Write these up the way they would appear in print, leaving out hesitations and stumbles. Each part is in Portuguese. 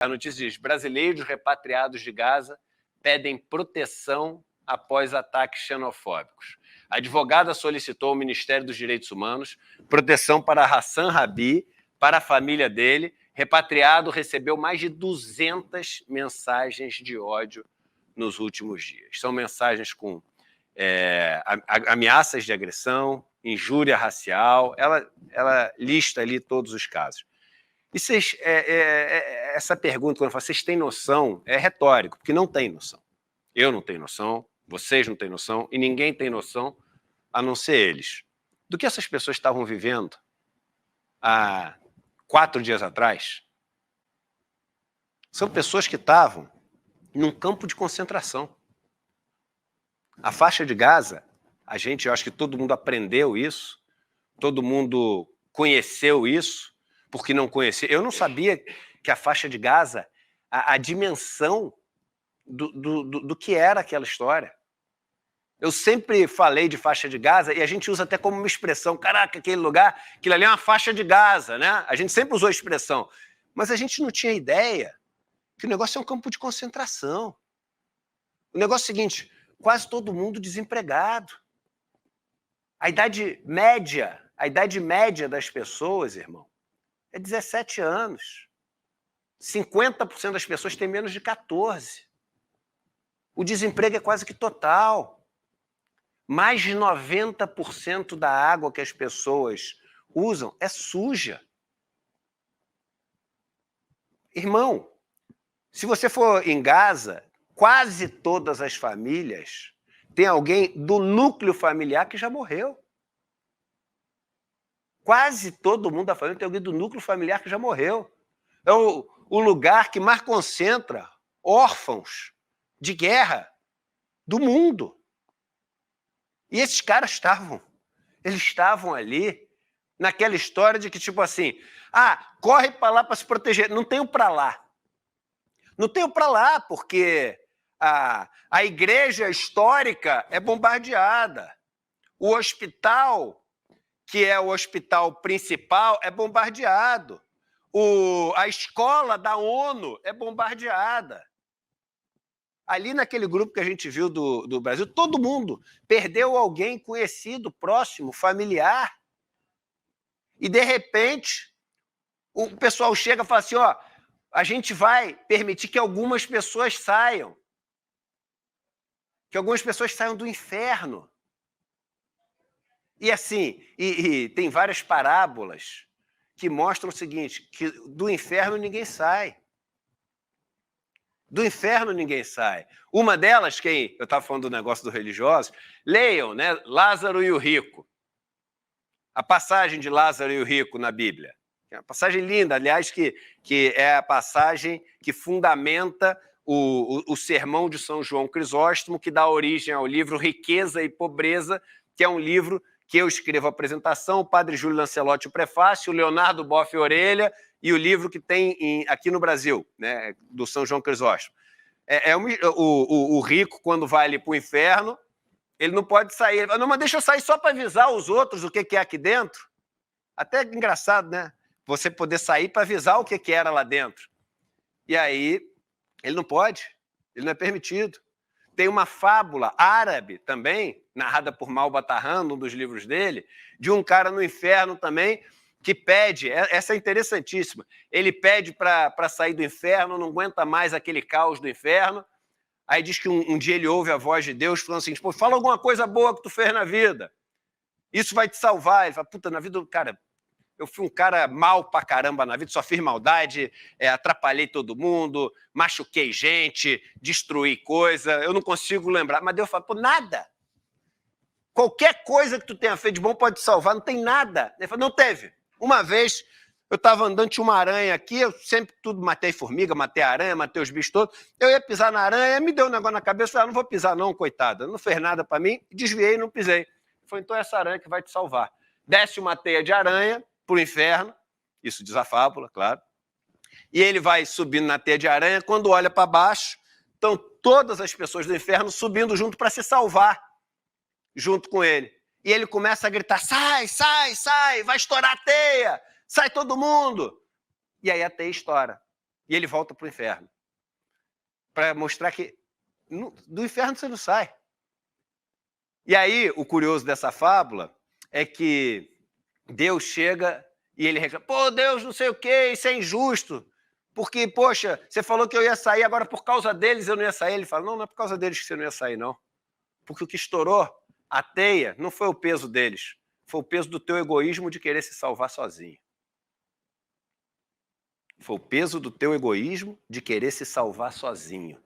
A notícia diz: brasileiros repatriados de Gaza pedem proteção após ataques xenofóbicos. A advogada solicitou ao Ministério dos Direitos Humanos proteção para Hassan Rabi, para a família dele. Repatriado recebeu mais de 200 mensagens de ódio nos últimos dias. São mensagens com ameaças de agressão, injúria racial. Ela lista ali todos os casos. E vocês, essa pergunta, quando eu falo, vocês têm noção, é retórico, porque não tem noção. Eu não tenho noção, vocês não têm noção, e ninguém tem noção, a não ser eles. Do que essas pessoas estavam vivendo há 4 dias atrás. São pessoas que estavam num campo de concentração. A faixa de Gaza, eu acho que todo mundo aprendeu isso, todo mundo conheceu isso, porque não conhecia. Eu não sabia que a faixa de Gaza, a dimensão do que era aquela história. Eu sempre falei de faixa de Gaza e a gente usa até como uma expressão, caraca, aquele lugar, aquilo ali é uma faixa de Gaza, né? A gente sempre usou a expressão, mas a gente não tinha ideia que o negócio é um campo de concentração. O negócio é o seguinte, quase todo mundo desempregado. A idade média das pessoas, irmão, é 17 anos. 50% das pessoas têm menos de 14. O desemprego é quase que total. Mais de 90% da água que as pessoas usam é suja. Irmão, se você for em Gaza, quase todas as famílias têm alguém do núcleo familiar que já morreu. Quase todo mundo da família tem alguém do núcleo familiar que já morreu. É o lugar que mais concentra órfãos de guerra do mundo. E esses caras estavam ali naquela história de que, tipo assim, corre para lá para se proteger. Não tenho para lá. Não tenho para lá, porque a igreja histórica é bombardeada. O hospital, que é o hospital principal, é bombardeado. A escola da ONU é bombardeada. Ali naquele grupo que a gente viu do Brasil, todo mundo perdeu alguém conhecido, próximo, familiar. E, de repente, o pessoal chega e fala assim, a gente vai permitir que algumas pessoas saiam. Que algumas pessoas saiam do inferno. E assim, tem várias parábolas que mostram o seguinte, que do inferno ninguém sai. Do inferno ninguém sai. Uma delas, eu estava falando do negócio do religioso, leiam, né? Lázaro e o rico. A passagem de Lázaro e o rico na Bíblia. É uma passagem linda, aliás, que é a passagem que fundamenta o sermão de São João Crisóstomo, que dá origem ao livro Riqueza e Pobreza, que é um livro que eu escrevo a apresentação, o padre Júlio Lancelotti o prefácio, o Leonardo Boff Orelha, e o livro que tem aqui no Brasil, né, do São João Crisóstomo. O rico, quando vai ali para o inferno, ele não pode sair. Ele fala, não, mas deixa eu sair só para avisar os outros o que é aqui dentro. Até engraçado, né? Você poder sair para avisar o que era lá dentro. E aí, ele não pode, ele não é permitido. Tem uma fábula árabe também, narrada por Malbatarran, num dos livros dele, de um cara no inferno também, que pede, essa é interessantíssima, ele pede para sair do inferno, não aguenta mais aquele caos do inferno, aí diz que um dia ele ouve a voz de Deus falando assim, pô, fala alguma coisa boa que tu fez na vida, isso vai te salvar. Ele fala, puta, na vida, cara, eu fui um cara mal pra caramba na vida, só fiz maldade, atrapalhei todo mundo, machuquei gente, destruí coisa, eu não consigo lembrar, mas Deus fala, pô, nada. Qualquer coisa que tu tenha feito de bom pode te salvar, não tem nada. Ele fala, não teve. Uma vez, eu estava andando, tinha uma aranha aqui, eu sempre matei formiga, matei aranha, matei os bichos todos, eu ia pisar na aranha, me deu um negócio na cabeça, eu falei, não vou pisar não, coitada, não fez nada para mim, desviei e não pisei. Ele falou, então é essa aranha que vai te salvar. Desce uma teia de aranha para o inferno, isso diz a fábula, claro, e ele vai subindo na teia de aranha, quando olha para baixo, estão todas as pessoas do inferno subindo junto para se salvar, junto com ele. E ele começa a gritar, sai, vai estourar a teia, sai todo mundo. E aí a teia estoura. E ele volta para o inferno. Para mostrar que do inferno você não sai. E aí, o curioso dessa fábula é que Deus chega e ele reclama, pô, Deus, não sei o quê, isso é injusto, porque, poxa, você falou que eu ia sair, agora por causa deles eu não ia sair. Ele fala, não é por causa deles que você não ia sair, não. Porque o que estourou a teia não foi o peso deles, foi o peso do teu egoísmo de querer se salvar sozinho. Foi o peso do teu egoísmo de querer se salvar sozinho.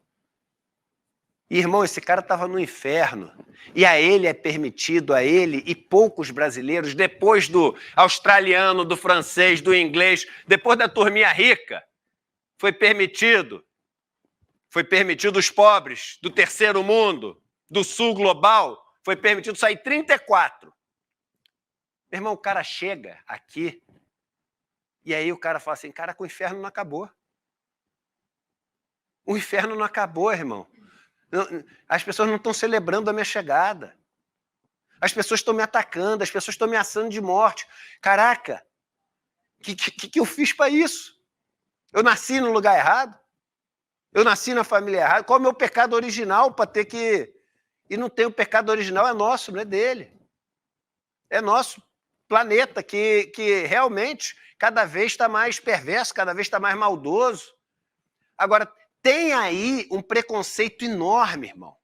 E, irmão, esse cara estava no inferno. E a ele é permitido, a ele e poucos brasileiros, depois do australiano, do francês, do inglês, depois da turminha rica, foi permitido os pobres do terceiro mundo, do sul global, foi permitido sair 34. Meu irmão, o cara chega aqui e aí o cara fala assim, cara, o inferno não acabou. O inferno não acabou, irmão. As pessoas não estão celebrando a minha chegada. As pessoas estão me atacando, as pessoas estão me ameaçando de morte. Caraca, o que eu fiz para isso? Eu nasci no lugar errado? Eu nasci na família errada? Qual é o meu pecado original para ter que... E não tem o pecado original, é nosso, não é dele. É nosso planeta que realmente cada vez está mais perverso, cada vez está mais maldoso. Agora, tem aí um preconceito enorme, irmão.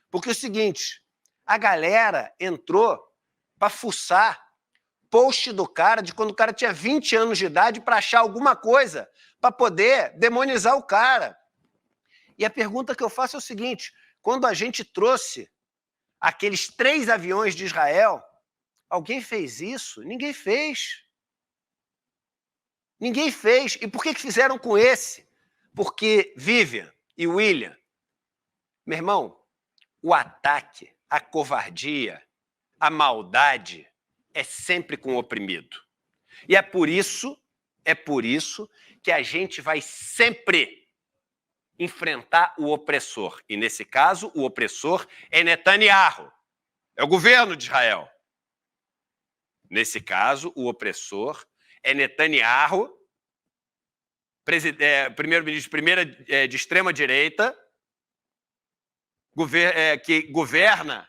Porque é o seguinte, a galera entrou para fuçar post do cara de quando o cara tinha 20 anos de idade para achar alguma coisa para poder demonizar o cara. E a pergunta que eu faço é o seguinte, quando a gente trouxe aqueles 3 aviões de Israel, alguém fez isso? Ninguém fez. Ninguém fez. E por que fizeram com esse? Porque Vivian e William, meu irmão, o ataque, a covardia, a maldade é sempre com o oprimido. E é por isso que a gente vai sempre enfrentar o opressor. E nesse caso, o opressor é Netanyahu, é o governo de Israel. Nesse caso, o opressor é Netanyahu, primeiro-ministro de extrema-direita, que governa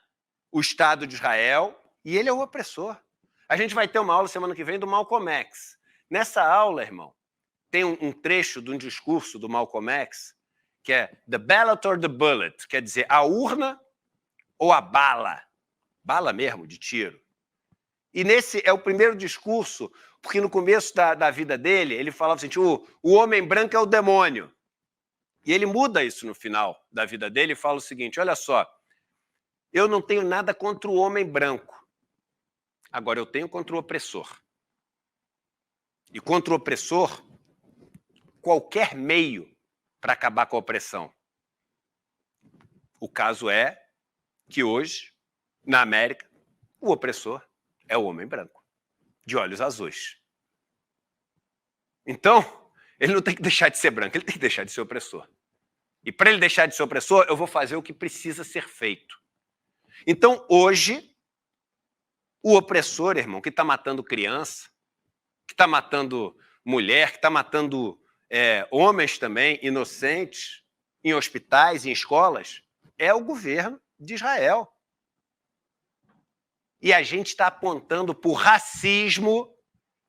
o Estado de Israel, e ele é o opressor. A gente vai ter uma aula semana que vem do Malcolm X. Nessa aula, irmão, tem um trecho de um discurso do Malcolm X, que é The Ballot or the Bullet, quer dizer, a urna ou a bala. Bala mesmo, de tiro. E nesse é o primeiro discurso, porque no começo da vida dele, ele falava assim, o homem branco é o demônio. E ele muda isso no final da vida dele e fala o seguinte, olha só, eu não tenho nada contra o homem branco. Agora, eu tenho contra o opressor. E contra o opressor, qualquer meio para acabar com a opressão. O caso é que hoje, na América, o opressor é o homem branco, de olhos azuis. Então, ele não tem que deixar de ser branco, ele tem que deixar de ser opressor. E para ele deixar de ser opressor, eu vou fazer o que precisa ser feito. Então, hoje, o opressor, irmão, que está matando criança, que está matando mulher, que está matando homens também, inocentes, em hospitais, em escolas, é o governo de Israel. E a gente está apontando por racismo,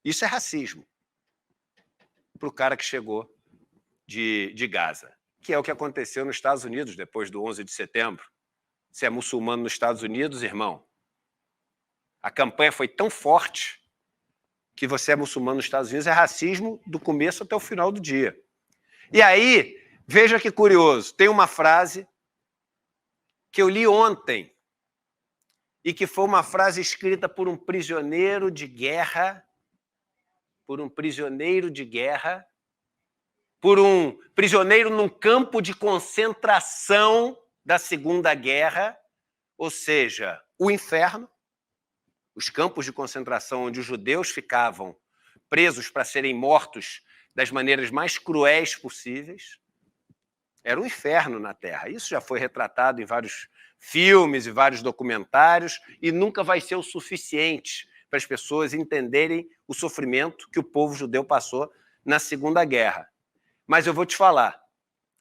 isso é racismo, para o cara que chegou de Gaza, que é o que aconteceu nos Estados Unidos depois do 11 de setembro. Se é muçulmano nos Estados Unidos, irmão, a campanha foi tão forte que você é muçulmano nos Estados Unidos, é racismo do começo até o final do dia. E aí, veja que curioso, tem uma frase que eu li ontem, e que foi uma frase escrita por um prisioneiro de guerra, por um prisioneiro num campo de concentração da Segunda Guerra, ou seja, o inferno, os campos de concentração onde os judeus ficavam presos para serem mortos das maneiras mais cruéis possíveis. Era um inferno na Terra. Isso já foi retratado em vários filmes e vários documentários e nunca vai ser o suficiente para as pessoas entenderem o sofrimento que o povo judeu passou na Segunda Guerra. Mas eu vou te falar,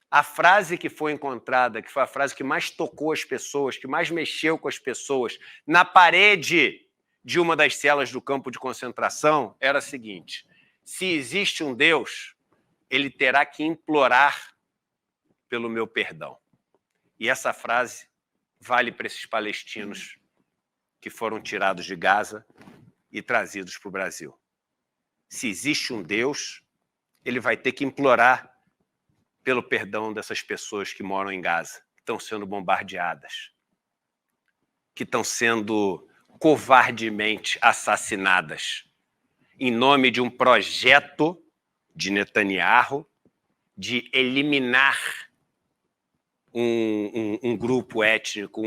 a frase que foi encontrada, que foi a frase que mais tocou as pessoas, que mais mexeu com as pessoas, na parede de uma das celas do campo de concentração, era a seguinte: se existe um Deus, ele terá que implorar pelo meu perdão. E essa frase vale para esses palestinos que foram tirados de Gaza e trazidos para o Brasil. Se existe um Deus, ele vai ter que implorar pelo perdão dessas pessoas que moram em Gaza, que estão sendo bombardeadas, que estão sendo covardemente assassinadas em nome de um projeto de Netanyahu de eliminar um grupo étnico,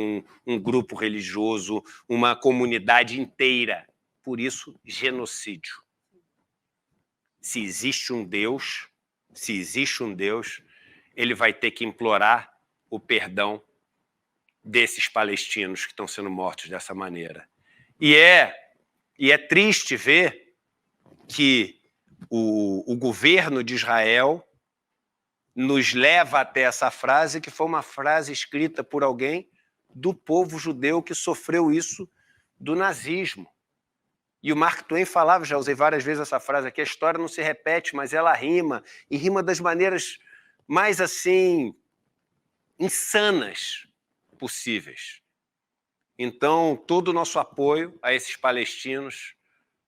um grupo religioso, uma comunidade inteira. Por isso, genocídio. Se existe um Deus, ele vai ter que implorar o perdão desses palestinos que estão sendo mortos dessa maneira. E é triste ver que o governo de Israel nos leva até essa frase, que foi uma frase escrita por alguém do povo judeu que sofreu isso do nazismo. E o Mark Twain falava, já usei várias vezes essa frase aqui, a história não se repete, mas ela rima, e rima das maneiras mais, assim, insanas possíveis. Então, todo o nosso apoio a esses palestinos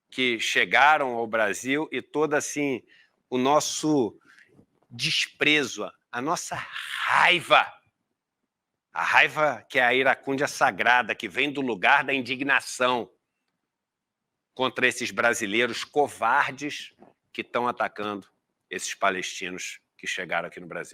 que chegaram ao Brasil e todo, assim, o nosso desprezo, a nossa raiva, a raiva que é a iracúndia sagrada, que vem do lugar da indignação contra esses brasileiros covardes que estão atacando esses palestinos que chegaram aqui no Brasil.